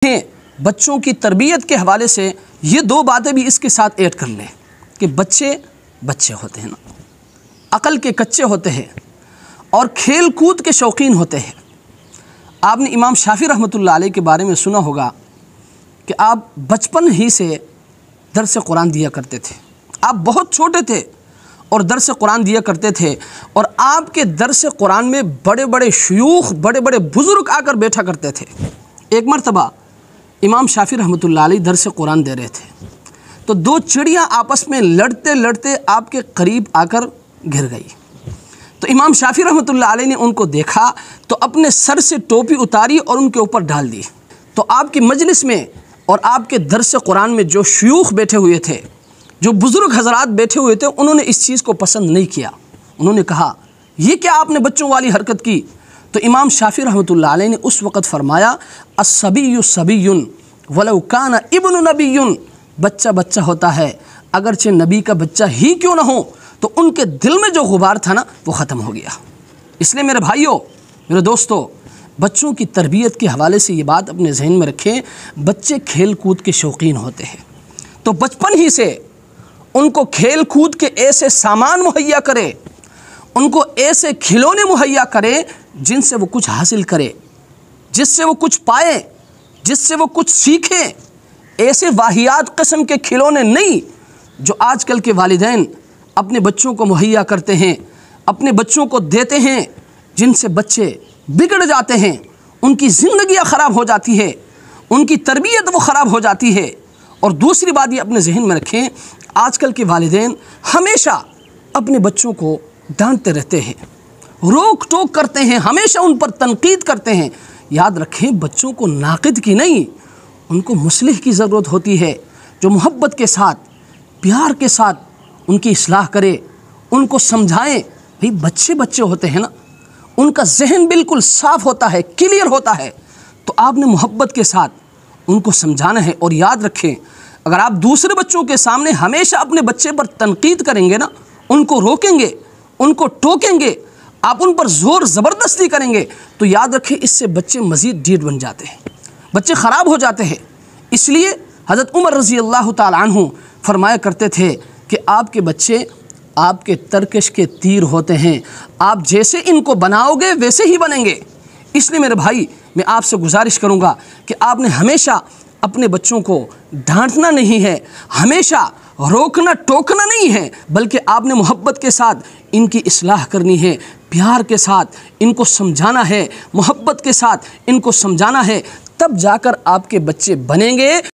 بچوں کی تربیت کے حوالے سے یہ دو باتیں بھی اس کے ساتھ ایڈ کر لیں کہ بچے ہوتے ہیں نا، عقل کے کچے ہوتے ہیں اور کھیل کود کے شوقین ہوتے ہیں۔ آپ نے امام شافعی رحمۃ اللہ علیہ کے بارے میں سنا ہوگا کہ آپ بچپن ہی سے درس قرآن دیا کرتے تھے۔ آپ بہت چھوٹے تھے اور درس قرآن دیا کرتے تھے، اور آپ کے درس قرآن میں بڑے بڑے شیوخ، بڑے بڑے بزرگ آ کر بیٹھا کرتے تھے۔ ایک مرتبہ امام شافعی رحمۃ اللہ علیہ درس قرآن دے رہے تھے تو دو چڑیاں آپس میں لڑتے لڑتے آپ کے قریب آ کر گر گئی۔ تو امام شافعی رحمۃ اللہ علیہ نے ان کو دیکھا تو اپنے سر سے ٹوپی اتاری اور ان کے اوپر ڈال دی۔ تو آپ کی مجلس میں اور آپ کے درس قرآن میں جو شیوخ بیٹھے ہوئے تھے، جو بزرگ حضرات بیٹھے ہوئے تھے، انہوں نے اس چیز کو پسند نہیں کیا۔ انہوں نے کہا یہ کیا آپ نے بچوں والی حرکت کی؟ تو امام شافعی رحمۃ اللہ علیہ نے اس وقت فرمایا الصبی صبی ولو کان ابن نبی، بچہ بچہ ہوتا ہے اگرچہ نبی کا بچہ ہی کیوں نہ ہو۔ تو ان کے دل میں جو غبار تھا نا وہ ختم ہو گیا۔ اس لیے میرے بھائیوں، میرے دوستو، بچوں کی تربیت کے حوالے سے یہ بات اپنے ذہن میں رکھیں، بچے کھیل کود کے شوقین ہوتے ہیں تو بچپن ہی سے ان کو کھیل کود کے ایسے سامان مہیا کرے، ان کو ایسے کھلونے مہیا کرے جن سے وہ کچھ حاصل کرے، جس سے وہ کچھ پائے، جس سے وہ کچھ سیکھیں۔ ایسے واہیات قسم کے کھلونے نہیں جو آج کل کے والدین اپنے بچوں کو مہیا کرتے ہیں، اپنے بچوں کو دیتے ہیں، جن سے بچے بگڑ جاتے ہیں، ان کی زندگیاں خراب ہو جاتی ہے، ان کی تربیت وہ خراب ہو جاتی ہے۔ اور دوسری بات یہ اپنے ذہن میں رکھیں، آج کل کے والدین ہمیشہ اپنے بچوں کو ڈانٹتے رہتے ہیں، روک ٹوک کرتے ہیں، ہمیشہ ان پر تنقید کرتے ہیں۔ یاد رکھیں، بچوں کو ناقد کی نہیں، ان کو مصلح کی ضرورت ہوتی ہے، جو محبت کے ساتھ، پیار کے ساتھ ان کی اصلاح کرے، ان کو سمجھائیں۔ بھئی بچے ہوتے ہیں نا، ان کا ذہن بالکل صاف ہوتا ہے، کلیئر ہوتا ہے، تو آپ نے محبت کے ساتھ ان کو سمجھانا ہے۔ اور یاد رکھیں، اگر آپ دوسرے بچوں کے سامنے ہمیشہ اپنے بچے پر تنقید کریں گے نا، ان کو روکیں گے، ان کو ٹوکیں گے، آپ ان پر زور زبردستی کریں گے، تو یاد رکھیں اس سے بچے مزید ڈھیٹ بن جاتے ہیں، بچے خراب ہو جاتے ہیں۔ اس لیے حضرت عمر رضی اللہ تعالی عنہ فرمایا کرتے تھے کہ آپ کے بچے آپ کے ترکش کے تیر ہوتے ہیں، آپ جیسے ان کو بناؤ گے ویسے ہی بنیں گے۔ اس لیے میرے بھائی، میں آپ سے گزارش کروں گا کہ آپ نے ہمیشہ اپنے بچوں کو ڈانٹنا نہیں ہے، ہمیشہ روکنا ٹوکنا نہیں ہے، بلکہ آپ نے محبت کے ساتھ ان کی اصلاح کرنی ہے، پیار کے ساتھ ان کو سمجھانا ہے، محبت کے ساتھ ان کو سمجھانا ہے، تب جا کر آپ کے بچے بنیں گے۔